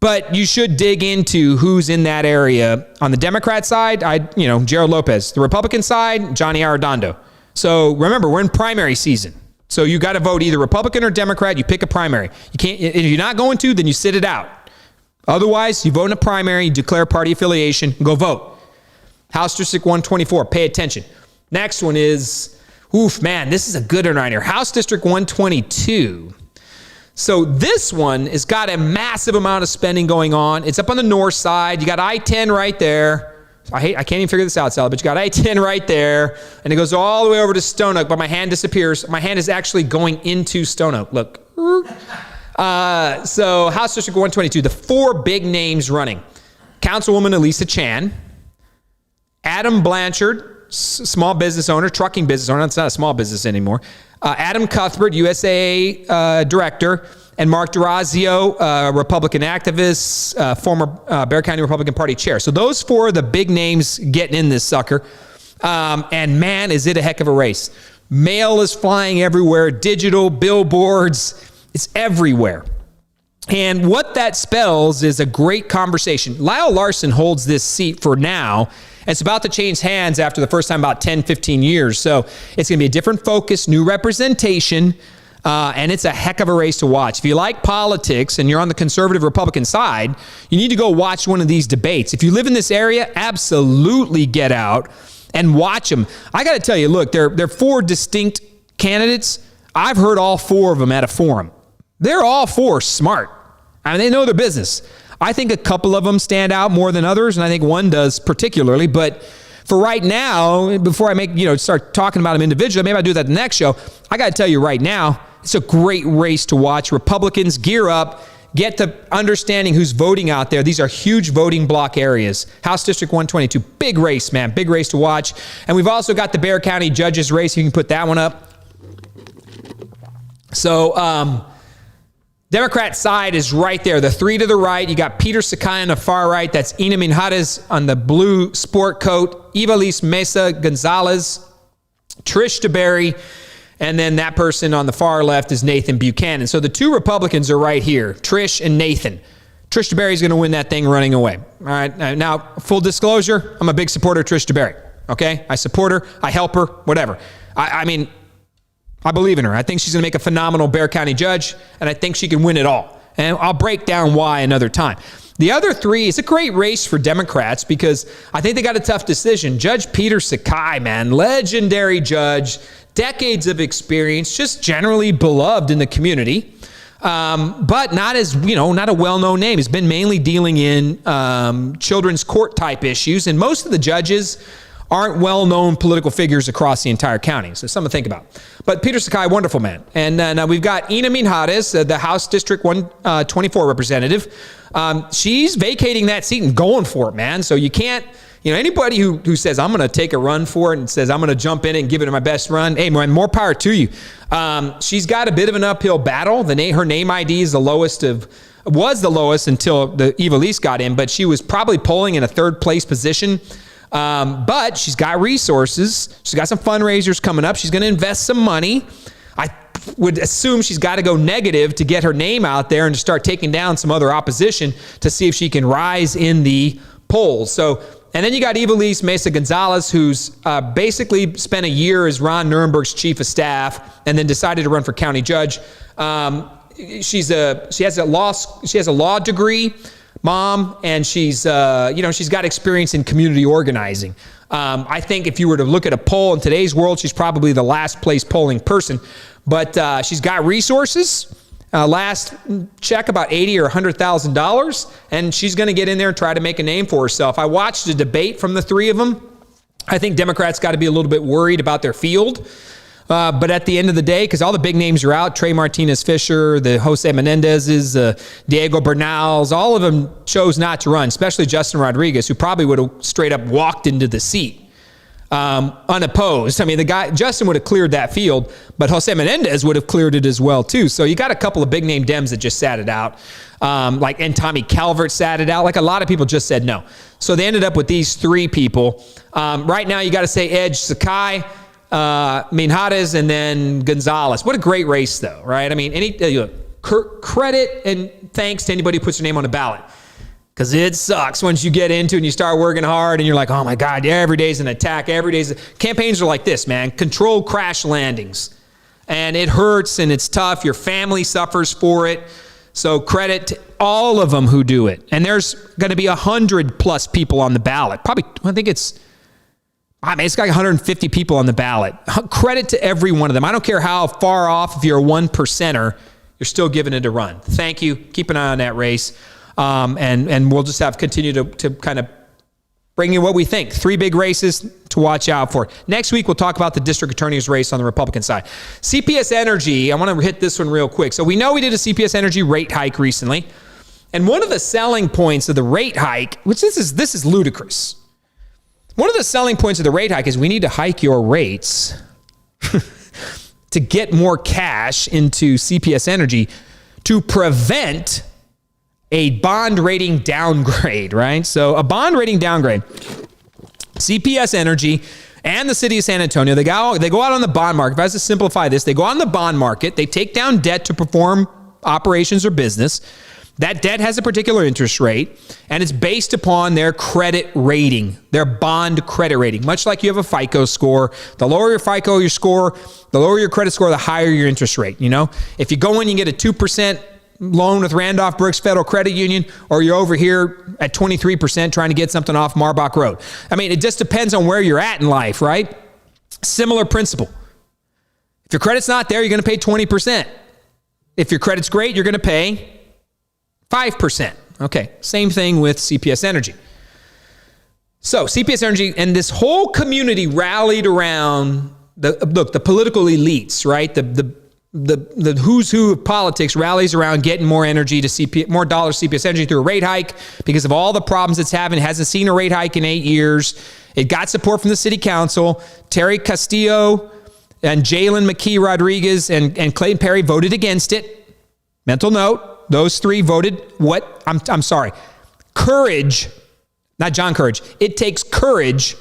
But you should dig into who's in that area. On the Democrat side, Gerald Lopez. The Republican side, Johnny Arredondo. So remember, we're in primary season. So you got to vote either Republican or Democrat. You pick a primary. You can't, if you're not going to, then you sit it out. Otherwise, you vote in a primary, you declare party affiliation, and go vote. House District 124, pay attention. Next one is, this is a good one right here. House District 122. So this one has got a massive amount of spending going on. It's up on the north side. You got I-10 right there. I can't even figure this out, Sally, but you got I-10 right there, and it goes all the way over to Stone Oak, but my hand disappears. My hand is actually going into Stone Oak. Look. So House District 122, the four big names running. Councilwoman Ivelisse Chan, Adam Blanchard, small business owner, trucking business owner. It's not a small business anymore. Adam Cuthbert, USAA director, and Mark D'Orazio, Republican activist, former Bexar County Republican Party chair. So those four are the big names getting in this sucker. And man, is it a heck of a race. Mail is flying everywhere, digital, billboards, it's everywhere. And what that spells is a great conversation. Lyle Larson holds this seat for now. It's about to change hands after the first time about 10, 15 years. So it's going to be a different focus, new representation, and it's a heck of a race to watch. If you like politics and you're on the conservative Republican side, you need to go watch one of these debates. If you live in this area, absolutely get out and watch them. I got to tell you, look, they're four distinct candidates. I've heard all four of them at a forum. They're all four smart. I mean, they know their business. I think a couple of them stand out more than others, and I think one does particularly. But for right now, before I start talking about them individually, maybe I'll do that the next show. I got to tell you right now, it's a great race to watch. Republicans, gear up. Get to understanding who's voting out there. These are huge voting block areas. House District 122, big race, man. Big race to watch. And we've also got the Bexar County judges race. You can put that one up. So, Democrat side is right there. The three to the right, you got Peter Sakai on the far right. That's Ina Minjares on the blue sport coat. Ivelisse Mesa Gonzalez, Trish DeBerry, and then that person on the far left is Nathan Buchanan. So the two Republicans are right here, Trish and Nathan. Trish DeBerry is going to win that thing running away. All right. Now, full disclosure, I'm a big supporter of Trish DeBerry. Okay? I support her. I help her. Whatever. I believe in her. I think she's going to make a phenomenal Bexar County judge, and I think she can win it all. And I'll break down why another time. The other three is a great race for Democrats because I think they got a tough decision. Judge Peter Sakai, man, legendary judge, decades of experience, just generally beloved in the community, but not a well-known name. He's been mainly dealing in children's court type issues, and most of the judges aren't well-known political figures across the entire county. So something to think about. But Peter Sakai, wonderful man. And then we've got Ina Minjares, the House District 124 representative. She's vacating that seat and going for it, man. So you can't, anybody who says, I'm going to take a run for it and says, I'm going to jump in and give it my best run, hey, man, more power to you. She's got a bit of an uphill battle. Her name ID is was the lowest until the Ivelisse got in, but she was probably polling in a third place position. But she's got resources. She's got some fundraisers coming up. She's going to invest some money. I would assume she's got to go negative to get her name out there and to start taking down some other opposition to see if she can rise in the polls. So, and then you got Ivelisse Mesa Gonzalez, who's basically spent a year as Ron Nirenberg's chief of staff and then decided to run for county judge. She has a law degree. Mom, and she's got experience in community organizing. I think if you were to look at a poll in today's world, she's probably the last place polling person, but she's got resources. Last check, about $80,000 or $100,000, and she's going to get in there and try to make a name for herself. I watched a debate from the three of them. I think Democrats got to be a little bit worried about their field. But at the end of the day, because all the big names are out, Trey Martinez-Fisher, the Jose Menendez's, Diego Bernal's, all of them chose not to run, especially Justin Rodriguez, who probably would have straight up walked into the seat unopposed. I mean, Justin would have cleared that field, but Jose Menendez would have cleared it as well, too. So you got a couple of big name Dems that just sat it out. And Tommy Calvert sat it out. Like a lot of people just said no. So they ended up with these three people. Right now, you got to say Edge Sakai, Minjares, and then Gonzalez. What a great race, though, right? I mean, credit and thanks to anybody who puts their name on the ballot. Because it sucks once you get into it and you start working hard and you're like, oh my God, every day's an attack. Campaigns are like this, man. Controlled crash landings. And it hurts and it's tough. Your family suffers for it. So credit to all of them who do it. And there's going to be 100+ people on the ballot. Probably, it's got 150 people on the ballot. Credit to every one of them. I don't care how far off, if you're a 1%er, you're still giving it a run. Thank you. Keep an eye on that race. And we'll just continue to kind of bring you what we think. 3 big races to watch out for. Next week, we'll talk about the district attorney's race on the Republican side. CPS Energy, I want to hit this one real quick. So we know we did a CPS Energy rate hike recently. And one of the selling points of the rate hike, which this is ludicrous. One of the selling points of the rate hike is we need to hike your rates to get more cash into CPS Energy to prevent a bond rating downgrade, right? So a bond rating downgrade. CPS Energy and the city of San Antonio, they go out on the bond market. If I was to simplify this, they go on the bond market, they take down debt to perform operations or business. That debt has a particular interest rate, and it's based upon their credit rating, their bond credit rating. Much like you have a FICO score, the lower your FICO score, the lower your credit score, the higher your interest rate. You know, if you go in, you get a 2% loan with Randolph Brooks Federal Credit Union, or you're over here at 23% trying to get something off Marbach Road. I mean, it just depends on where you're at in life, right? Similar principle. If your credit's not there, you're going to pay 20%. If your credit's great, you're going to pay 5%. Okay, same thing with CPS Energy. So CPS Energy and this whole community rallied around the political elites, right? The who's who of politics rallies around getting more energy to more dollars to CPS Energy through a rate hike because of all the problems it's having. It hasn't seen a rate hike in 8 years. It got support from the city council. Terry Castillo and Jalen McKee Rodriguez and Clayton Perry voted against it. Mental note, those 3 voted what? I'm sorry. Courage, not John Courage. It takes courage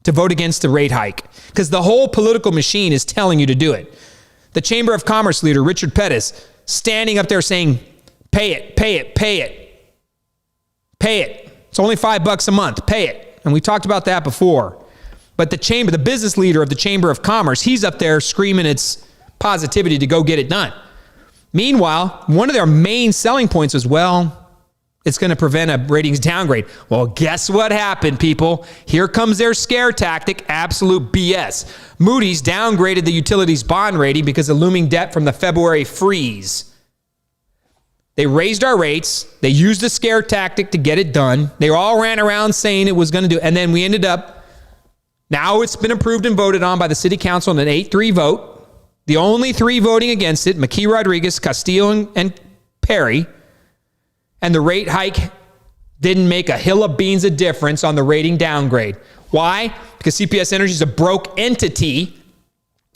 to vote against the rate hike because the whole political machine is telling you to do it. The Chamber of Commerce leader, Richard Pettis, standing up there saying, pay it, pay it, pay it, pay it. It's only $5 a month, pay it. And we talked about that before. But the business leader of the Chamber of Commerce, he's up there screaming its positivity to go get it done. Meanwhile, one of their main selling points was, well, it's going to prevent a ratings downgrade. Well, guess what happened, people? Here comes their scare tactic, absolute BS. Moody's downgraded the utilities bond rating because of looming debt from the February freeze. They raised our rates. They used a scare tactic to get it done. They all ran around saying it was going to do it. And then we ended up, now it's been approved and voted on by the city council in an 8-3 vote. The only 3 voting against it, McKee Rodriguez, Castillo, and Perry. And the rate hike didn't make a hill of beans of difference on the rating downgrade. Why? Because CPS Energy is a broke entity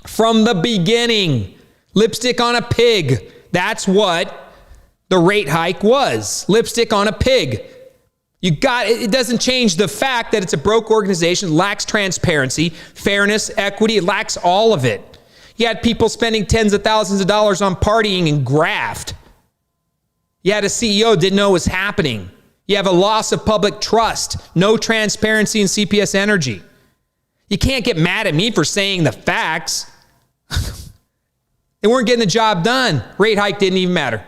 from the beginning. Lipstick on a pig. That's what the rate hike was. Lipstick on a pig. It doesn't change the fact that it's a broke organization, lacks transparency, fairness, equity. It lacks all of it. You had people spending tens of thousands of dollars on partying and graft. You had a CEO didn't know what was happening. You have a loss of public trust. No transparency in CPS Energy. You can't get mad at me for saying the facts. They weren't getting the job done. Rate hike didn't even matter.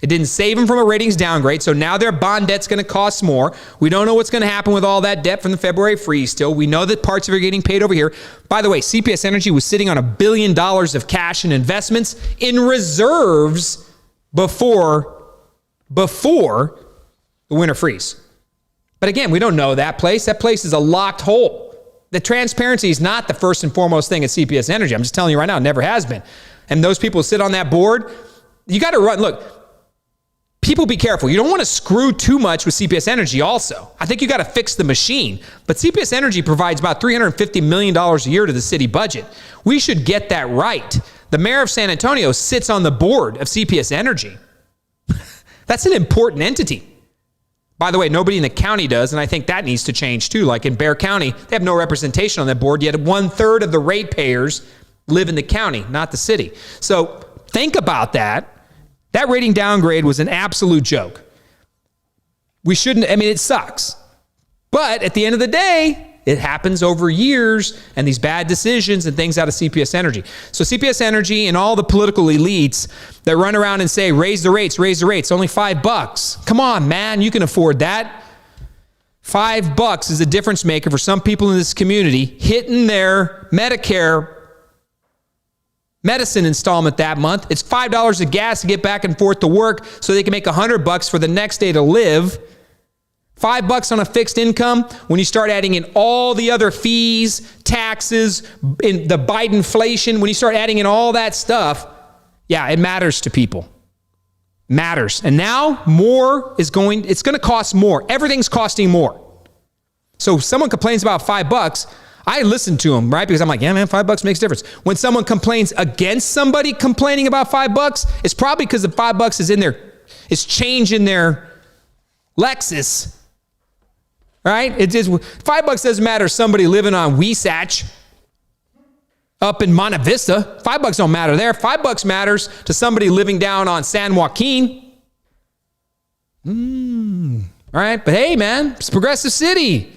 It didn't save them from a ratings downgrade, so now their bond debt's going to cost more. We don't know what's going to happen with all that debt from the February freeze still. We know that parts of it are getting paid over here. By the way, CPS Energy was sitting on $1 billion of cash and investments in reserves before the winter freeze. But again, we don't know that place. That place is a locked hole. The transparency is not the first and foremost thing at CPS Energy. I'm just telling you right now, it never has been. And those people who sit on that board, you got to run. Look, people be careful. You don't want to screw too much with CPS Energy also. I think you got to fix the machine. But CPS Energy provides about $350 million a year to the city budget. We should get that right. The mayor of San Antonio sits on the board of CPS Energy. That's an important entity. By the way, nobody in the county does, and I think that needs to change too. Like in Bexar County, they have no representation on that board, yet 1/3 of the ratepayers live in the county, not the city. So think about that. That rating downgrade was an absolute joke. We shouldn't, I mean, it sucks. But at the end of the day, it happens over years and these bad decisions and things out of CPS Energy. So CPS Energy and all the political elites that run around and say, raise the rates, only $5. Come on, man, you can afford that. $5 is a difference maker for some people in this community hitting their Medicare medicine installment that month. It's $5 of gas to get back and forth to work so they can make $100 for the next day to live. $5 on a fixed income, when you start adding in all the other fees, taxes, in the Biden inflation, when you start adding in all that stuff, yeah, it matters to people. Matters. And now it's going to cost more. Everything's costing more. So if someone complains about $5, I listen to them, right? Because I'm like, yeah, man, $5 makes a difference. When someone complains against somebody complaining about $5, it's probably because the $5 it's change in their Lexus. Right? It is $5 doesn't matter. Somebody living on Weesach up in Monte Vista, $5 don't matter there. $5 matters to somebody living down on San Joaquin. All right, but hey, man, it's a progressive city,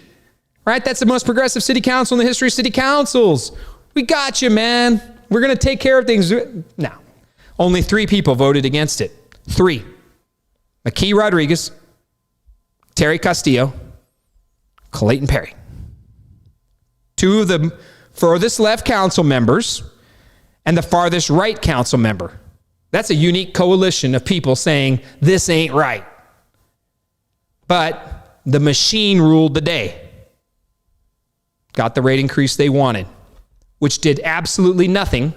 right? That's the most progressive city council in the history of city councils. We got you, man. We're going to take care of things. Now, only 3 people voted against it. 3: McKee Rodriguez, Terry Castillo, Clayton Perry. 2 of the furthest left council members and the farthest right council member. That's a unique coalition of people saying this ain't right. But the machine ruled the day. Got the rate increase they wanted, which did absolutely nothing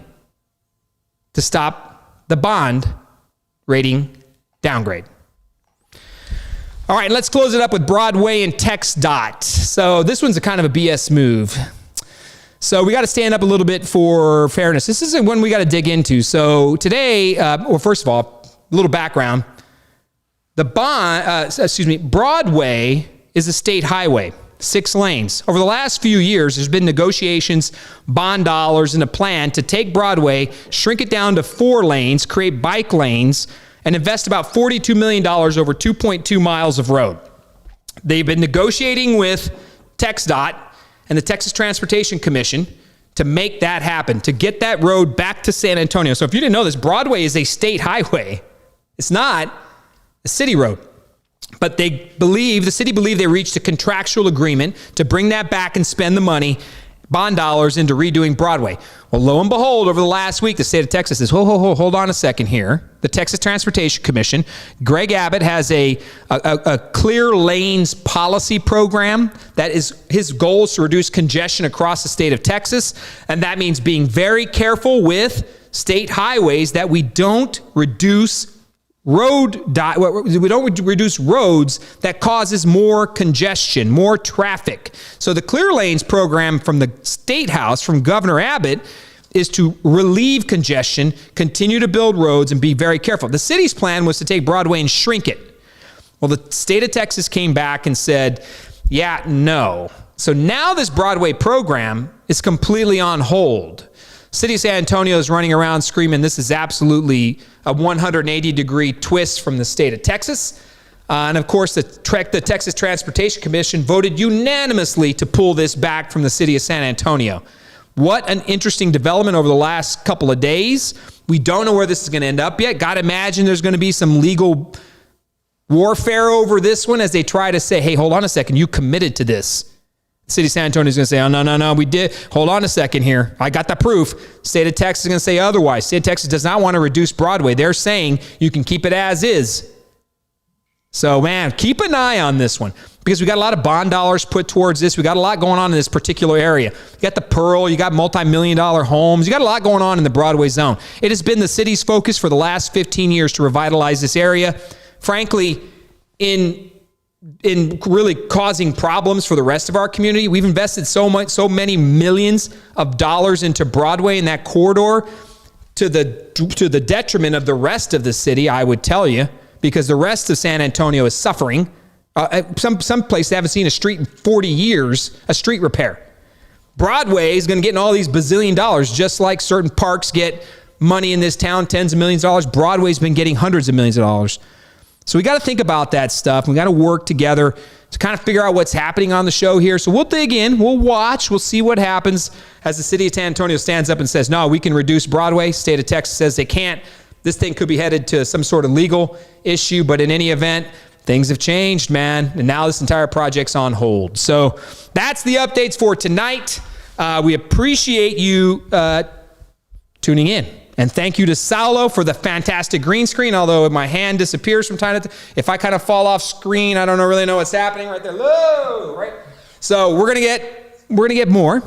to stop the bond rating downgrade. All right, let's close it up with Broadway and TxDOT. So this one's a kind of a BS move. So we got to stand up a little bit for fairness. This isn't one we got to dig into. So today, first of all, a little background. Broadway is a state highway, 6 lanes. Over the last few years, there's been negotiations, bond dollars, and a plan to take Broadway, shrink it down to 4 lanes, create bike lanes, and invest about $42 million over 2.2 miles of road. They've been negotiating with TxDOT and the Texas Transportation Commission to make that happen, to get that road back to San Antonio. So if you didn't know this, Broadway is a state highway. It's not a city road. But the city believed they reached a contractual agreement to bring that back and spend the money, bond dollars, into redoing Broadway. Well, lo and behold, over the last week, the state of Texas says, hold on a second here. The Texas Transportation Commission, Greg Abbott has a clear lanes policy program that is his goal is to reduce congestion across the state of Texas. And that means being very careful with state highways that we don't reduce roads that causes more congestion, more traffic. So the Clear Lanes program from the State House, from Governor Abbott, is to relieve congestion, continue to build roads, and be very careful. The city's plan was to take Broadway and shrink it. Well, the state of Texas came back and said, yeah, no. So now this Broadway program is completely on hold. City of San Antonio is running around screaming this is absolutely a 180-degree twist from the state of Texas. And of course, the Texas Transportation Commission voted unanimously to pull this back from the city of San Antonio. What an interesting development over the last couple of days. We don't know where this is going to end up yet. Got to imagine there's going to be some legal warfare over this one as they try to say, hey, hold on a second, you committed to this. The city of San Antonio is going to say, oh, no, we did. Hold on a second here. I got the proof. State of Texas is going to say otherwise. State of Texas does not want to reduce Broadway. They're saying you can keep it as is. So, man, keep an eye on this one because we got a lot of bond dollars put towards this. We got a lot going on in this particular area. You got the Pearl. You got multi-million-dollar homes. You got a lot going on in the Broadway zone. It has been the city's focus for the last 15 years to revitalize this area. Frankly, in really causing problems for the rest of our community. We've invested so many millions of dollars into Broadway and that corridor to the detriment of the rest of the city, I would tell you, because the rest of San Antonio is suffering. Some place they haven't seen a street in 40 years, a street repair. Broadway is going to get in all these bazillion dollars, just like certain parks get money in this town, tens of millions of dollars. Broadway's been getting hundreds of millions of dollars. So we got to think about that stuff. We got to work together to kind of figure out what's happening on the show here. So we'll dig in, we'll watch, we'll see what happens as the city of San Antonio stands up and says, no, we can reduce Broadway. State of Texas says they can't. This thing could be headed to some sort of legal issue, but in any event, things have changed, man. And now this entire project's on hold. So that's the updates for tonight. We appreciate you tuning in. And thank you to Saulo for the fantastic green screen, although my hand disappears from time to time. If I kind of fall off screen, I don't really know what's happening right there. Low, right? So we're gonna get more.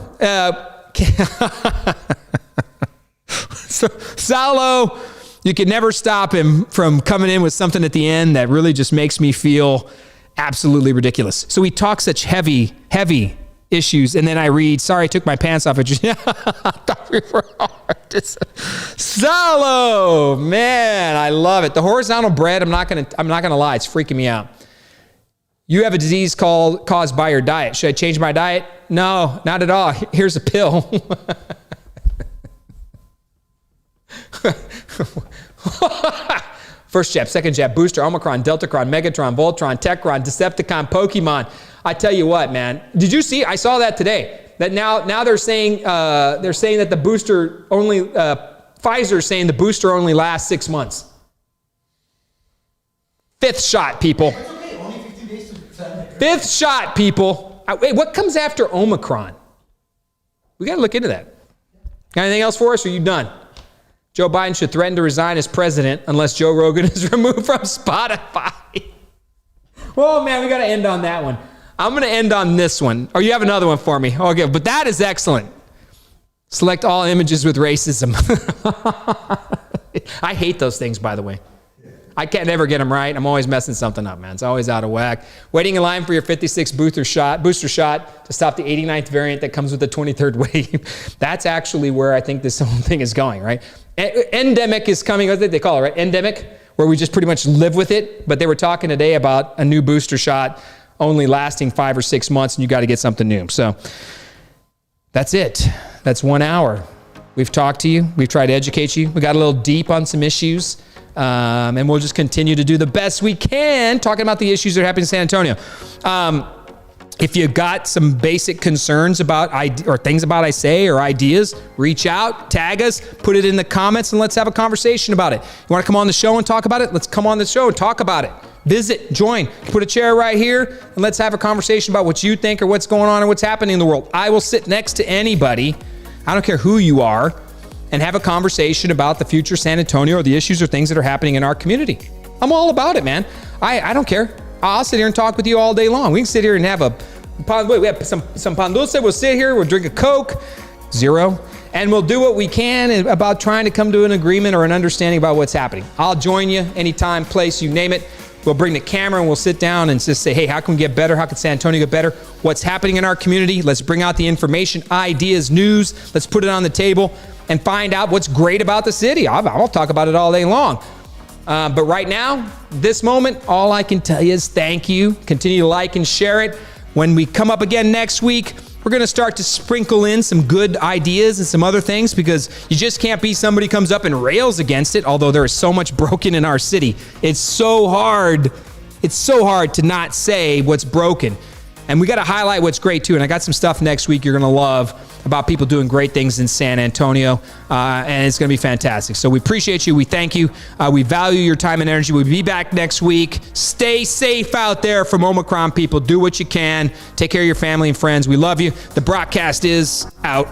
So Saulo, you can never stop him from coming in with something at the end that really just makes me feel absolutely ridiculous. So he talks such heavy issues, and then I read, sorry, I took my pants off. I thought we were hard. Solo, man, I love it. The horizontal bread, I'm not gonna lie, it's freaking me out. You have a disease caused by your diet. Should I change my diet? No, not at all. Here's a pill. First jab, second jab, booster, Omicron, Deltacron, Megatron, Voltron, Techron, Decepticon, Pokemon. I tell you what, man. Did you see? I saw that today. That now they're saying that the booster only Pfizer's saying the booster only lasts 6 months. 5th shot, people. That's okay. Only 15 days to 5th shot, people. Wait, what comes after Omicron? We got to look into that. Got anything else for us? Or are you done? Joe Biden should threaten to resign as president unless Joe Rogan is removed from Spotify. Oh, man, we got to end on that one. I'm going to end on this one. Oh, you have another one for me. Okay, but that is excellent. Select all images with racism. I hate those things, by the way. I can't ever get them right. I'm always messing something up, man. It's always out of whack. Waiting in line for your 56th booster shot to stop the 89th variant that comes with the 23rd wave. That's actually where I think this whole thing is going, right? Endemic is coming. What did they call it, right? Endemic, where we just pretty much live with it. But they were talking today about a new booster shot only lasting 5 or 6 months, and you got to get something new. So that's it. That's 1 hour. We've talked to you. We've tried to educate you. We got a little deep on some issues. And we'll just continue to do the best we can talking about the issues that are happening in San Antonio. If you got some basic concerns about or things about I say or ideas, reach out, tag us, put it in the comments, and let's have a conversation about it. You want to come on the show and talk about it? Let's come on the show and talk about it. Visit, join, put a chair right here, and let's have a conversation about what you think or what's going on or what's happening in the world. I will sit next to anybody, I don't care who you are, and have a conversation about the future San Antonio or the issues or things that are happening in our community. I'm all about it, man. I don't care. I'll sit here and talk with you all day long. We can sit here and have we have some pan dulce. We'll sit here, we'll drink a Coke, zero, and we'll do what we can about trying to come to an agreement or an understanding about what's happening. I'll join you anytime, place, you name it. We'll bring the camera and we'll sit down and just say, hey, how can we get better? How can San Antonio get better? What's happening in our community? Let's bring out the information, ideas, news. Let's put it on the table and find out what's great about the city. I'll talk about it all day long. But right now, this moment, all I can tell you is thank you. Continue to like and share it. When we come up again next week, we're going to start to sprinkle in some good ideas and some other things because you just can't be somebody comes up and rails against it, although there is so much broken in our city. It's so hard to not say what's broken. And we got to highlight what's great too. And I got some stuff next week you're going to love about people doing great things in San Antonio. And it's going to be fantastic. So we appreciate you. We thank you. We value your time and energy. We'll be back next week. Stay safe out there from Omicron, people. Do what you can. Take care of your family and friends. We love you. The BrockCast is out.